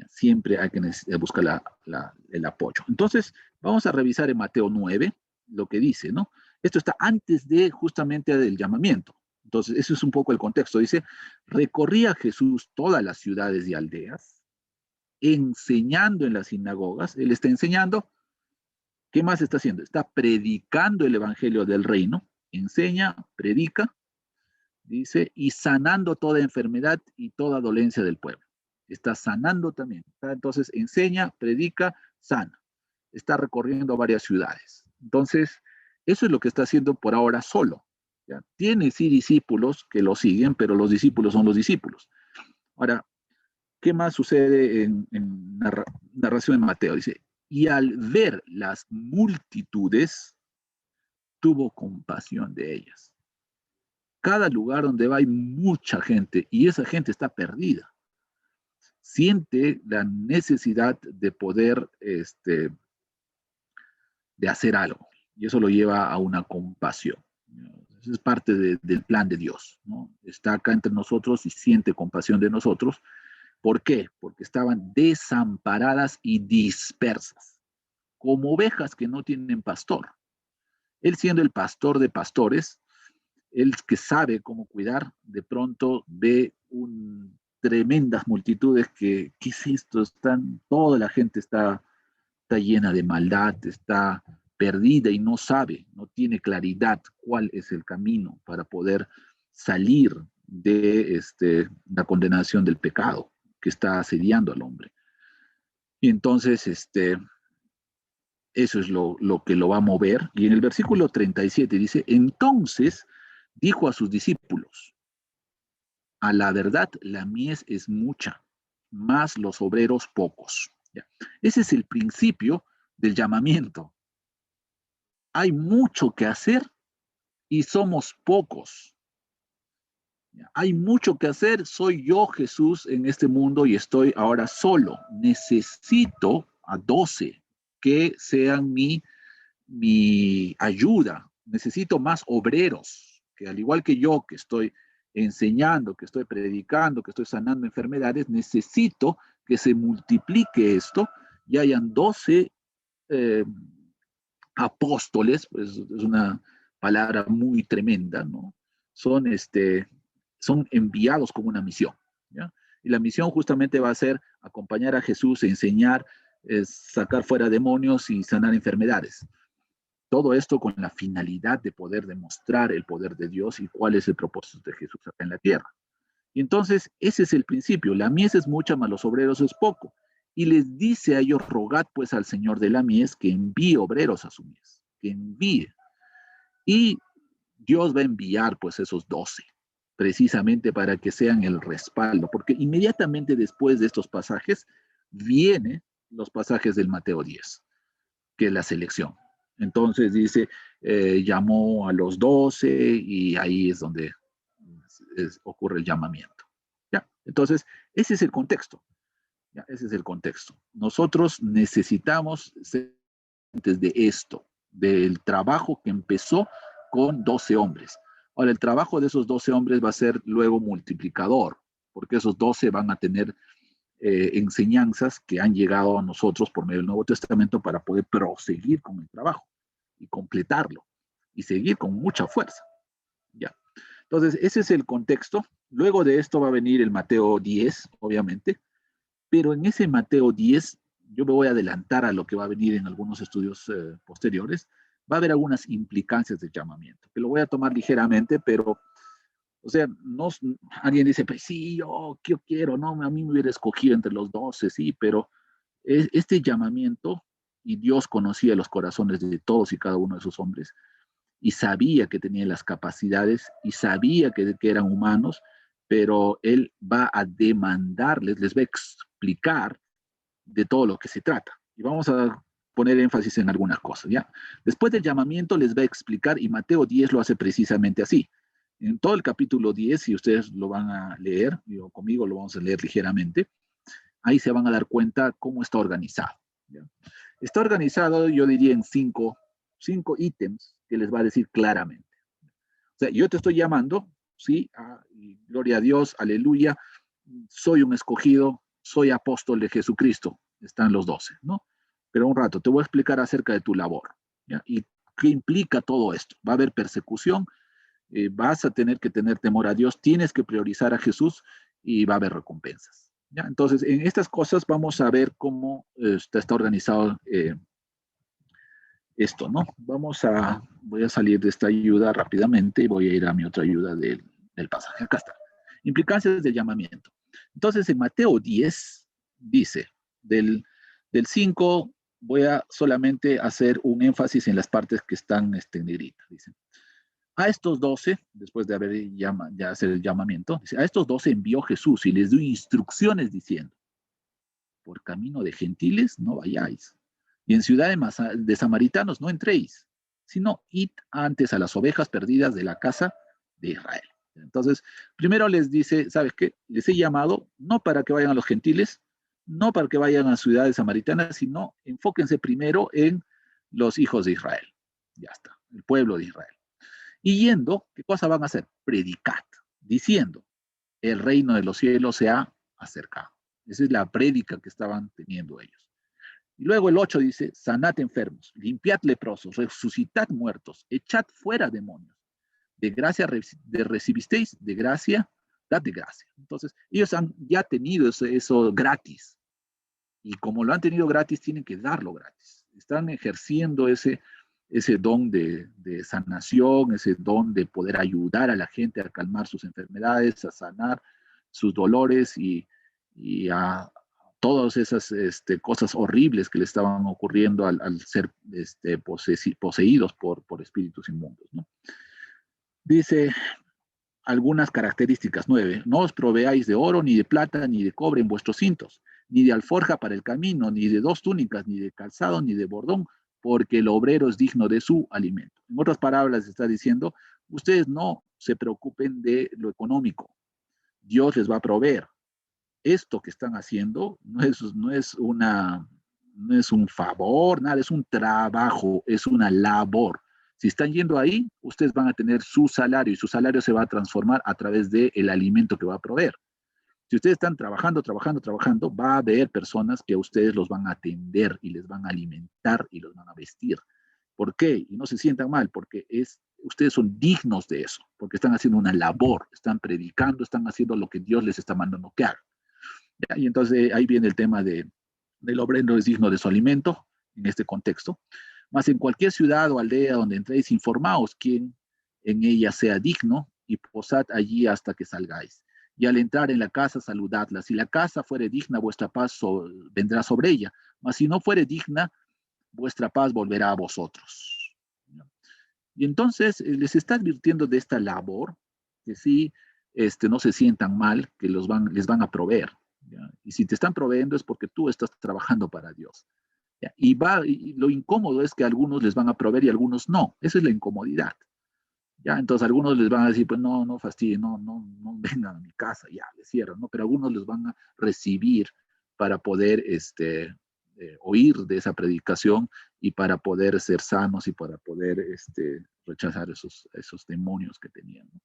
Siempre hay que buscar el apoyo. Entonces, vamos a revisar en Mateo 9 lo que dice, ¿no? Esto está antes de justamente del llamamiento. Entonces, eso es un poco el contexto. Dice, recorría Jesús todas las ciudades y aldeas, enseñando en las sinagogas. Él está enseñando. ¿Qué más está haciendo? Está predicando el evangelio del reino. Enseña, predica, dice, y sanando toda enfermedad y toda dolencia del pueblo. Está sanando también. Entonces, enseña, predica, sana. Está recorriendo varias ciudades. Entonces, eso es lo que está haciendo por ahora solo. ¿Ya? Tiene sí discípulos que lo siguen, pero los discípulos son los discípulos. Ahora, ¿qué más sucede en narración en Mateo? Dice, y al ver las multitudes, tuvo compasión de ellas. Cada lugar donde va hay mucha gente y esa gente está perdida. Siente la necesidad de poder, de hacer algo. Y eso lo lleva a una compasión. Eso es parte del plan de Dios, ¿no? Está acá entre nosotros y siente compasión de nosotros. ¿Por qué? Porque estaban desamparadas y dispersas, como ovejas que no tienen pastor. Él siendo el pastor de pastores, él que sabe cómo cuidar, de pronto ve tremendas multitudes que, ¿qué es esto? Toda la gente está llena de maldad, está perdida y no sabe, no tiene claridad cuál es el camino para poder salir de la condenación del pecado que está asediando al hombre. Y entonces, eso es lo que lo va a mover. Y en el versículo 37 dice, entonces dijo a sus discípulos, a la verdad la mies es mucha, mas los obreros pocos. ¿Ya? Ese es el principio del llamamiento. Hay mucho que hacer y somos pocos. Hay mucho que hacer, soy yo Jesús en este mundo y estoy ahora solo. Necesito a 12 que sean mi ayuda. Necesito más obreros, que al igual que yo, que estoy enseñando, que estoy predicando, que estoy sanando enfermedades, necesito que se multiplique esto y hayan 12 apóstoles, pues es una palabra muy tremenda, ¿no? Son enviados con una misión, ¿ya? Y la misión justamente va a ser acompañar a Jesús, enseñar, sacar fuera demonios y sanar enfermedades. Todo esto con la finalidad de poder demostrar el poder de Dios y cuál es el propósito de Jesús acá en la tierra. Y entonces, ese es el principio. La mies es mucha, mas los obreros es poco. Y les dice a ellos, rogad pues al Señor de la mies que envíe obreros a su mies, que envíe. Y Dios va a enviar pues esos 12. precisamente para que sean el respaldo, porque inmediatamente después de estos pasajes vienen los pasajes del Mateo 10, que es la selección. Entonces dice, llamó a los 12 y ahí es donde ocurre el llamamiento. ¿Ya? Entonces, ese es el contexto. ¿Ya? Ese es el contexto. Nosotros necesitamos ser conscientes de esto, del trabajo que empezó con 12 hombres. Ahora, el trabajo de esos 12 hombres va a ser luego multiplicador, porque esos 12 van a tener enseñanzas que han llegado a nosotros por medio del Nuevo Testamento para poder proseguir con el trabajo y completarlo y seguir con mucha fuerza. ¿Ya? Entonces, ese es el contexto. Luego de esto va a venir el Mateo 10, obviamente, pero en ese Mateo 10, yo me voy a adelantar a lo que va a venir en algunos estudios posteriores, va a haber algunas implicancias del llamamiento, que lo voy a tomar ligeramente, pero, o sea, no, alguien dice, pues sí, yo quiero, no, a mí me hubiera escogido entre los 12, sí, pero este llamamiento, y Dios conocía los corazones de todos y cada uno de sus hombres, y sabía que tenían las capacidades, y sabía que eran humanos, pero Él va a demandarles, les va a explicar de todo lo que se trata. Y vamos a poner énfasis en algunas cosas, ¿ya? Después del llamamiento les va a explicar, y Mateo 10 lo hace precisamente así. En todo el capítulo 10, si ustedes lo van a leer, yo conmigo lo vamos a leer ligeramente, ahí se van a dar cuenta cómo está organizado. ¿Ya? Está organizado, yo diría, en cinco ítems que les va a decir claramente. O sea, yo te estoy llamando, ¿sí? Gloria a Dios, aleluya, soy un escogido, soy apóstol de Jesucristo, están los 12, ¿no? Pero un rato, te voy a explicar acerca de tu labor, ¿ya? Y qué implica todo esto. Va a haber persecución, vas a tener que tener temor a Dios, tienes que priorizar a Jesús y va a haber recompensas. ¿Ya? Entonces, en estas cosas vamos a ver cómo está organizado esto, ¿no? Voy a salir de esta ayuda rápidamente y voy a ir a mi otra ayuda del pasaje. Acá está. Implicancias del llamamiento. Entonces, en Mateo 10 dice, del 5 voy a solamente hacer un énfasis en las partes que están en negrita. Dice, a estos 12, después de haber ya hacer el llamamiento, dice, a estos 12 envió Jesús y les dio instrucciones diciendo, por camino de gentiles no vayáis, y en ciudad de samaritanos no entréis, sino id antes a las ovejas perdidas de la casa de Israel. Entonces, primero les dice, ¿sabes qué? Les he llamado no para que vayan a los gentiles, no para que vayan a ciudades samaritanas, sino enfóquense primero en los hijos de Israel. Ya está, el pueblo de Israel. Y yendo, ¿qué cosa van a hacer? Predicad, diciendo, el reino de los cielos se ha acercado. Esa es la prédica que estaban teniendo ellos. Y luego el 8 dice, sanad enfermos, limpiad leprosos, resucitad muertos, echad fuera demonios. De gracia recibisteis, de gracia, dad de gracia. Entonces, ellos han ya tenido eso gratis. Y como lo han tenido gratis, tienen que darlo gratis. Están ejerciendo ese don de sanación, ese don de poder ayudar a la gente a calmar sus enfermedades, a sanar sus dolores y a todas esas cosas horribles que le estaban ocurriendo al ser poseídos por espíritus inmundos, ¿no? Dice algunas características. 9. No os proveáis de oro, ni de plata, ni de cobre en vuestros cintos, ni de alforja para el camino, ni de dos túnicas, ni de calzado, ni de bordón, porque el obrero es digno de su alimento. En otras palabras, está diciendo, ustedes no se preocupen de lo económico. Dios les va a proveer. Esto que están haciendo no es un favor, nada, es un trabajo, es una labor. Si están yendo ahí, ustedes van a tener su salario y su salario se va a transformar a través del alimento que va a proveer. Si ustedes están trabajando, va a haber personas que ustedes los van a atender y les van a alimentar y los van a vestir. ¿Por qué? Y no se sientan mal, porque ustedes son dignos de eso, porque están haciendo una labor, están predicando, están haciendo lo que Dios les está mandando que hagan. ¿Ya? Y entonces ahí viene el tema del obrero es digno de su alimento, en este contexto. Mas en cualquier ciudad o aldea donde entréis, informaos quién en ella sea digno y posad allí hasta que salgáis. Y al entrar en la casa, saludadla. Si la casa fuere digna, vuestra paz vendrá sobre ella. Mas si no fuere digna, vuestra paz volverá a vosotros. Y entonces les está advirtiendo de esta labor, que sí, no se sientan mal, que les van a proveer. ¿Ya? Y si te están proveyendo es porque tú estás trabajando para Dios. ¿Ya? Y lo incómodo es que a algunos les van a proveer y a algunos no. Esa es la incomodidad. ¿Ya? Entonces algunos les van a decir, pues no, no fastidien, no vengan a mi casa, ya, les cierran, ¿no? Pero algunos les van a recibir para poder oír de esa predicación y para poder ser sanos y para poder rechazar esos demonios que tenían, ¿no?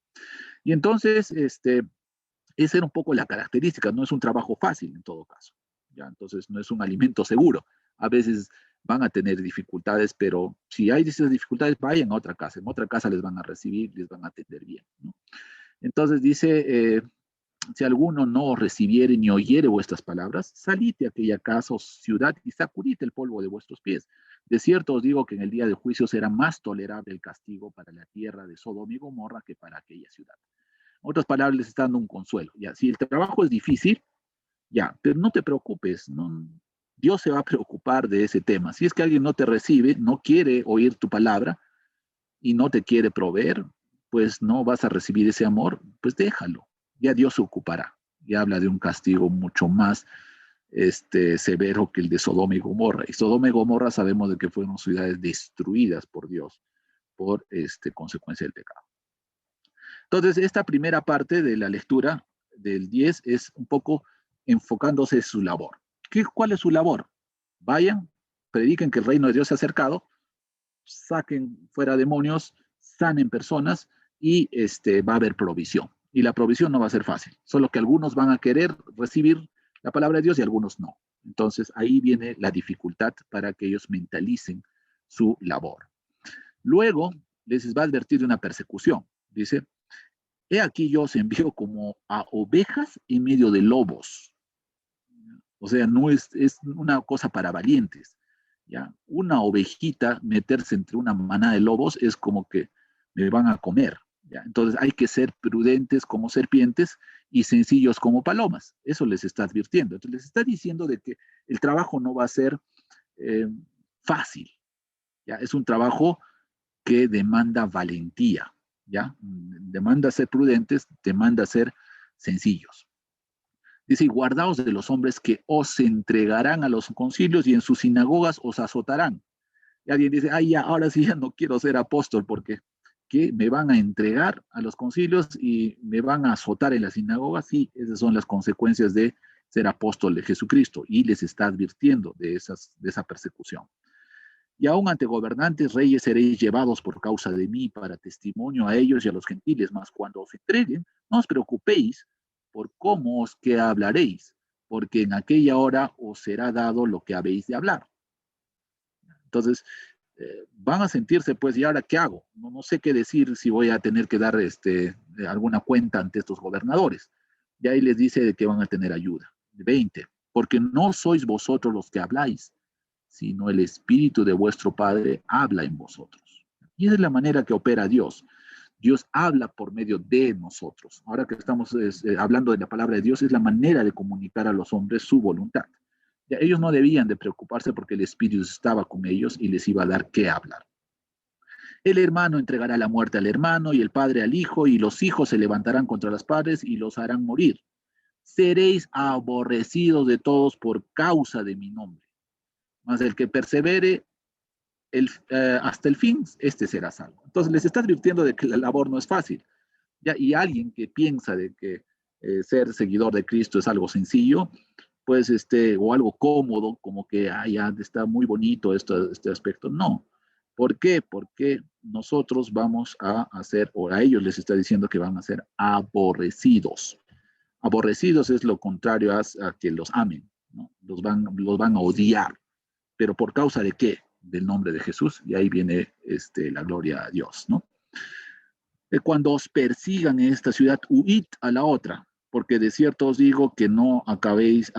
Y entonces, esa era un poco la característica, no es un trabajo fácil en todo caso, ¿ya? Entonces no es un alimento seguro. A veces van a tener dificultades, pero si hay esas dificultades, vayan a otra casa les van a recibir, les van a atender bien, ¿no? Entonces dice, si alguno no recibiere ni oyere vuestras palabras, salid de aquella casa o ciudad y sacudid el polvo de vuestros pies. De cierto os digo que en el día del juicio será más tolerable el castigo para la tierra de Sodoma y Gomorra que para aquella ciudad. En otras palabras, les está dando un consuelo. Ya, si el trabajo es difícil, ya, pero no te preocupes, ¿no? Dios se va a preocupar de ese tema. Si es que alguien no te recibe, no quiere oír tu palabra y no te quiere proveer, pues no vas a recibir ese amor, pues déjalo. Ya Dios se ocupará. Ya habla de un castigo mucho más severo que el de Sodoma y Gomorra. Y Sodoma y Gomorra sabemos de que fueron ciudades destruidas por Dios por consecuencia del pecado. Entonces, esta primera parte de la lectura del 10 es un poco enfocándose en su labor. ¿Cuál es su labor? Vayan, prediquen que el reino de Dios se ha acercado, saquen fuera demonios, sanen personas y va a haber provisión. Y la provisión no va a ser fácil, solo que algunos van a querer recibir la palabra de Dios y algunos no. Entonces ahí viene la dificultad para que ellos mentalicen su labor. Luego les va a advertir de una persecución. Dice, he aquí yo os envío como a ovejas en medio de lobos. O sea, no es una cosa para valientes. ¿Ya? Una ovejita meterse entre una manada de lobos es como que me van a comer. ¿Ya? Entonces hay que ser prudentes como serpientes y sencillos como palomas. Eso les está advirtiendo. Entonces les está diciendo de que el trabajo no va a ser eh, fácil. ¿Ya? Es un trabajo que demanda valentía. ¿Ya? Demanda ser prudentes, demanda ser sencillos. Dice, y guardaos de los hombres que os entregarán a los concilios y en sus sinagogas os azotarán. Y alguien dice, ay, ya, ahora sí ya no quiero ser apóstol porque ¿qué? Me van a entregar a los concilios y me van a azotar en las sinagogas. Sí, esas son las consecuencias de ser apóstol de Jesucristo y les está advirtiendo de esa persecución. Y aún ante gobernantes, reyes seréis llevados por causa de mí para testimonio a ellos y a los gentiles, mas cuando os entreguen, no os preocupéis por cómo os que hablaréis, porque en aquella hora os será dado lo que habéis de hablar. Entonces, van a sentirse, pues, ¿y ahora qué hago? No sé qué decir si voy a tener que dar alguna cuenta ante estos gobernadores. Y ahí les dice de que van a tener ayuda. 20, porque no sois vosotros los que habláis, sino el Espíritu de vuestro Padre habla en vosotros. Y esa es la manera que opera Dios. Dios habla por medio de nosotros. Ahora que estamos hablando de la palabra de Dios, es la manera de comunicar a los hombres su voluntad. Ya, ellos no debían de preocuparse porque el Espíritu estaba con ellos y les iba a dar qué hablar. El hermano entregará la muerte al hermano y el padre al hijo, y los hijos se levantarán contra los padres y los harán morir. Seréis aborrecidos de todos por causa de mi nombre. Mas el que persevere hasta el fin, este será salvo. Entonces les está advirtiendo de que la labor no es fácil. ¿Ya? Y alguien que piensa de que ser seguidor de Cristo es algo sencillo, pues o algo cómodo, como que ya está muy bonito este aspecto. No. ¿Por qué? Porque nosotros vamos a hacer, o a ellos les está diciendo que van a ser aborrecidos. Aborrecidos es lo contrario a que los amen, ¿no? Los van a odiar. ¿Pero por causa de qué? Del nombre de Jesús. Y ahí viene la gloria a Dios, ¿no? Cuando os persigan en esta ciudad, huid a la otra, porque de cierto os digo que no acabaréis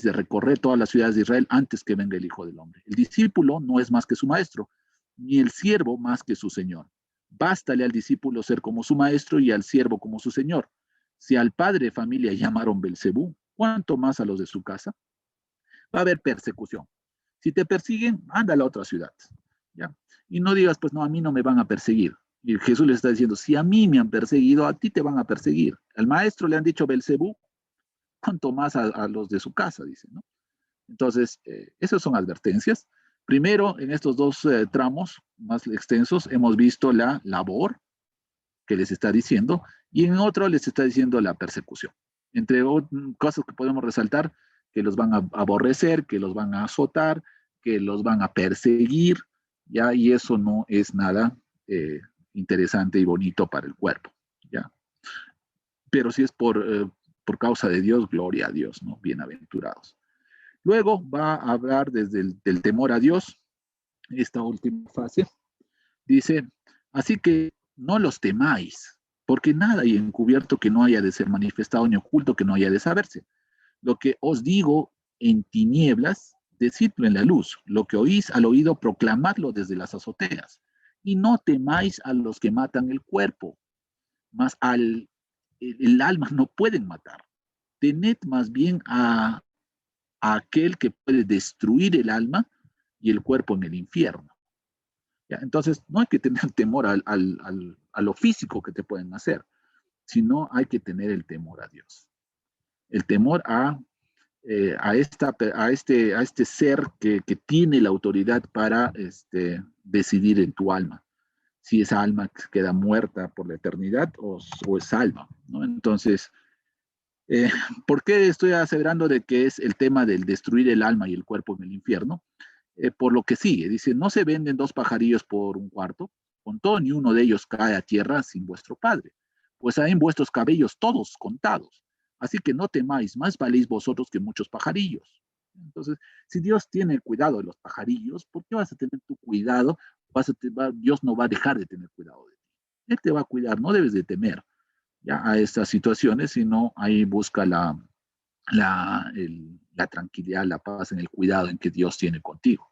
de recorrer todas las ciudades de Israel antes que venga el Hijo del Hombre. El discípulo no es más que su maestro, ni el siervo más que su señor. Bástale al discípulo ser como su maestro y al siervo como su señor. Si al padre de familia llamaron Belcebú, ¿cuánto más a los de su casa? Va a haber persecución. Si te persiguen, anda a la otra ciudad. ¿Ya? Y no digas, pues no, a mí no me van a perseguir. Y Jesús les está diciendo, si a mí me han perseguido, a ti te van a perseguir. Al maestro le han dicho Belcebú, cuanto más a los de su casa, dice, ¿no? Entonces, esas son advertencias. Primero, en estos dos tramos más extensos, hemos visto la labor que les está diciendo, y en otro les está diciendo la persecución. Entre cosas que podemos resaltar, que los van a aborrecer, que los van a azotar, que los van a perseguir, ¿ya? Y eso no es nada interesante y bonito para el cuerpo, ¿ya? Pero si es por causa de Dios, gloria a Dios, ¿no? Bienaventurados. Luego va a hablar desde del temor a Dios, esta última fase. Dice, así que no los temáis, porque nada hay encubierto que no haya de ser manifestado, ni oculto que no haya de saberse. Lo que os digo en tinieblas, decidlo en la luz. Lo que oís al oído, proclamadlo desde las azoteas. Y no temáis a los que matan el cuerpo, mas el alma no pueden matar. Tened más bien a aquel que puede destruir el alma y el cuerpo en el infierno. ¿Ya? Entonces, no hay que tener temor a lo físico que te pueden hacer, sino hay que tener el temor a Dios. El temor a este ser que tiene la autoridad para decidir en tu alma, si esa alma queda muerta por la eternidad o es salva, ¿no? Entonces, eh, ¿por qué estoy aseverando de que es el tema del destruir el alma y el cuerpo en el infierno? Por lo que sigue, dice, no se venden dos pajarillos por un cuarto, con todo ni uno de ellos cae a tierra sin vuestro Padre, pues hay en vuestros cabellos todos contados, así que no temáis, más valéis vosotros que muchos pajarillos. Entonces, si Dios tiene cuidado de los pajarillos, ¿por qué vas a tener tu cuidado? Dios no va a dejar de tener cuidado de ti. Él te va a cuidar, no debes de temer ya a estas situaciones, sino ahí busca la tranquilidad, la paz en el cuidado en que Dios tiene contigo.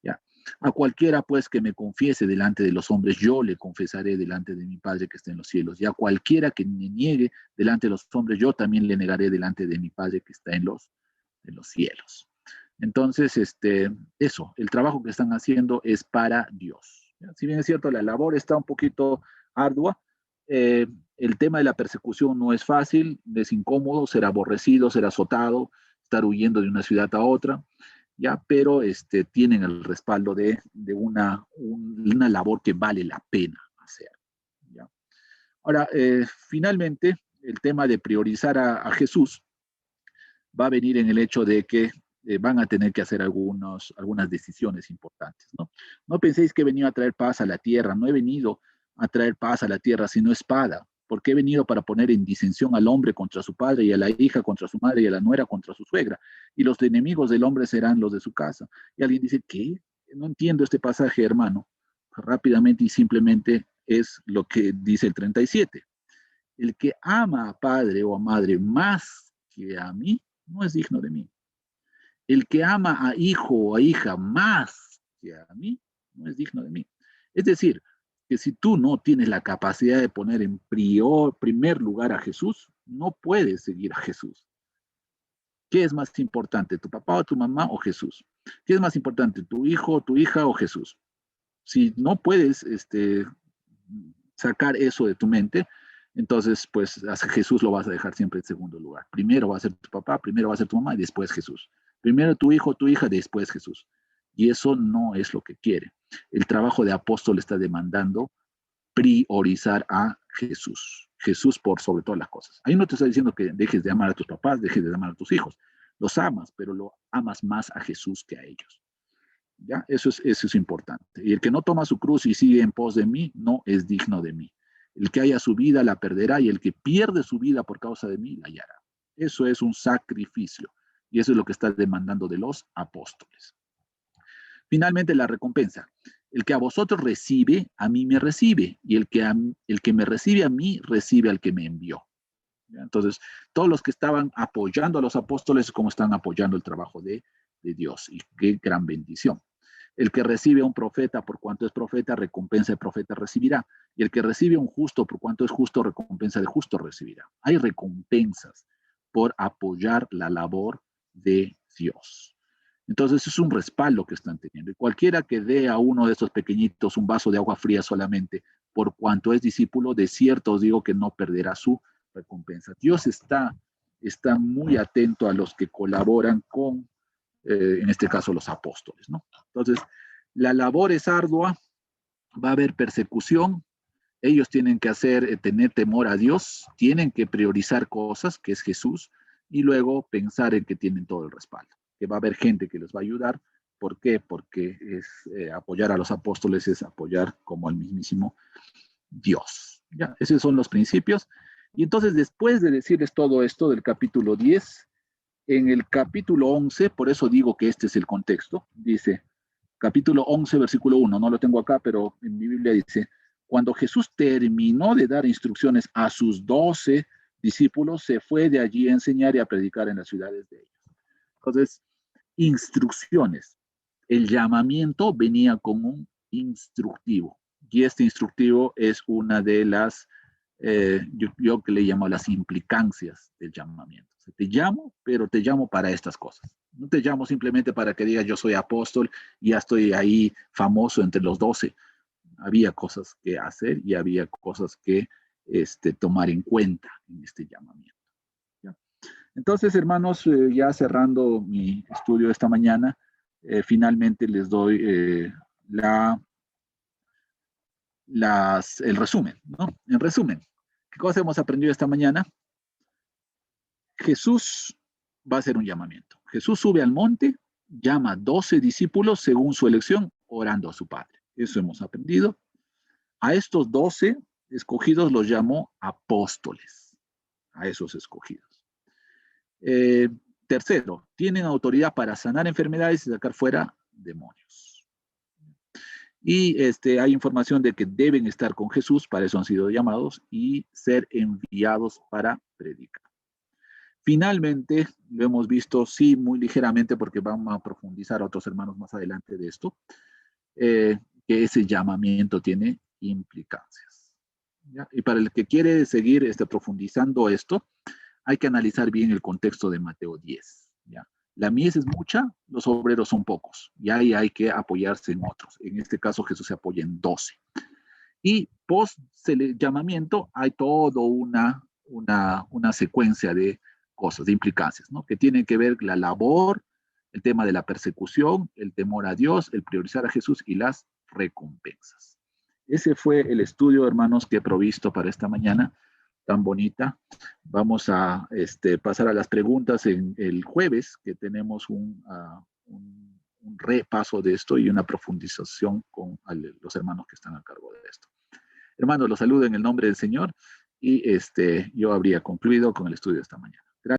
¿Ya? A cualquiera pues que me confiese delante de los hombres, yo le confesaré delante de mi Padre que está en los cielos. Y a cualquiera que me niegue delante de los hombres, yo también le negaré delante de mi Padre que está en los cielos. Entonces, eso, el trabajo que están haciendo es para Dios. ¿Ya? Si bien es cierto, la labor está un poquito ardua, eh, el tema de la persecución no es fácil, es incómodo, ser aborrecido, ser azotado, estar huyendo de una ciudad a otra, ya, pero tienen el respaldo de una labor que vale la pena hacer. ¿Ya? Ahora, finalmente, el tema de priorizar a Jesús va a venir en el hecho de que van a tener que hacer algunas decisiones importantes, ¿no? No penséis que he venido a traer paz a la tierra, no he venido a traer paz a la tierra, sino espada, porque he venido para poner en disensión al hombre contra su padre y a la hija contra su madre y a la nuera contra su suegra, y los enemigos del hombre serán los de su casa. Y alguien dice, ¿qué? No entiendo este pasaje, hermano. Rápidamente y simplemente es lo que dice el 37. El que ama a padre o a madre más que a mí, no es digno de mí. El que ama a hijo o a hija más que a mí, no es digno de mí. Es decir, que si tú no tienes la capacidad de poner en primer lugar a Jesús, no puedes seguir a Jesús. ¿Qué es más importante, tu papá o tu mamá o Jesús? ¿Qué es más importante, tu hijo, tu hija o Jesús? Si no puedes sacar eso de tu mente, entonces pues a Jesús lo vas a dejar siempre en segundo lugar. Primero va a ser tu papá, primero va a ser tu mamá y después Jesús. Primero tu hijo, tu hija, después Jesús. Y eso no es lo que quiere. El trabajo de apóstol está demandando priorizar a Jesús. Jesús por sobre todas las cosas. Ahí no te está diciendo que dejes de amar a tus papás, dejes de amar a tus hijos. Los amas, pero lo amas más a Jesús que a ellos. ¿Ya? Eso es importante. Y el que no toma su cruz y sigue en pos de mí, no es digno de mí. El que haya su vida la perderá y el que pierde su vida por causa de mí la hallará. Eso es un sacrificio y eso es lo que está demandando de los apóstoles. Finalmente, la recompensa. El que a vosotros recibe, a mí me recibe, y el que me recibe a mí, recibe al que me envió. ¿Ya? Entonces, todos los que estaban apoyando a los apóstoles, como están apoyando el trabajo de Dios, y qué gran bendición. El que recibe a un profeta por cuanto es profeta, recompensa de profeta recibirá. Y el que recibe a un justo por cuanto es justo, recompensa de justo recibirá. Hay recompensas por apoyar la labor de Dios. Entonces es un respaldo que están teniendo. Y cualquiera que dé a uno de estos pequeñitos un vaso de agua fría solamente por cuanto es discípulo, de cierto os digo que no perderá su recompensa. Dios está muy atento a los que colaboran con, en este caso, los apóstoles, ¿no? Entonces, la labor es ardua, va a haber persecución, ellos tienen que tener temor a Dios, tienen que priorizar cosas, que es Jesús, y luego pensar en que tienen todo el respaldo, que va a haber gente que les va a ayudar. ¿Por qué? Porque apoyar a los apóstoles es apoyar como al mismísimo Dios. ¿Ya? Esos son los principios. Y entonces, después de decirles todo esto del capítulo 10, en el capítulo 11, por eso digo que este es el contexto, dice, capítulo 11, versículo 1, no lo tengo acá, pero en mi Biblia dice, cuando Jesús terminó de dar instrucciones a sus 12 discípulos, se fue de allí a enseñar y a predicar en las ciudades de ellos. Entonces, instrucciones. El llamamiento venía con un instructivo. Y este instructivo es una de las, yo que le llamo las implicancias del llamamiento. O sea, te llamo, pero te llamo para estas cosas. No te llamo simplemente para que digas yo soy apóstol y ya estoy ahí famoso entre los 12. Había cosas que hacer y había cosas que tomar en cuenta en este llamamiento. ¿Ya? Entonces, hermanos, ya cerrando mi estudio esta mañana, finalmente les doy el resumen, ¿no? En resumen, ¿qué cosa hemos aprendido esta mañana? Jesús va a hacer un llamamiento. Jesús sube al monte, llama a 12 discípulos según su elección, orando a su Padre. Eso hemos aprendido. A estos 12 escogidos los llamó apóstoles, a esos escogidos. Tercero, tienen autoridad para sanar enfermedades y sacar fuera demonios. Y hay información de que deben estar con Jesús, para eso han sido llamados, y ser enviados para predicar. Finalmente, lo hemos visto, sí, muy ligeramente, porque vamos a profundizar a otros hermanos más adelante de esto, que ese llamamiento tiene implicancias. ¿Ya? Y para el que quiere seguir profundizando esto, hay que analizar bien el contexto de Mateo 10. ¿Ya? La mies es mucha, los obreros son pocos, y ahí hay que apoyarse en otros. En este caso, Jesús se apoya en 12. Y post llamamiento hay toda una secuencia de cosas, de implicancias, ¿no? Que tienen que ver la labor, el tema de la persecución, el temor a Dios, el priorizar a Jesús y las recompensas. Ese fue el estudio, hermanos, que he provisto para esta mañana tan bonita. Vamos a pasar a las preguntas en el jueves, que tenemos un repaso de esto y una profundización con los hermanos que están a cargo de esto. Hermanos, los saludo en el nombre del Señor y yo habría concluido con el estudio de esta mañana.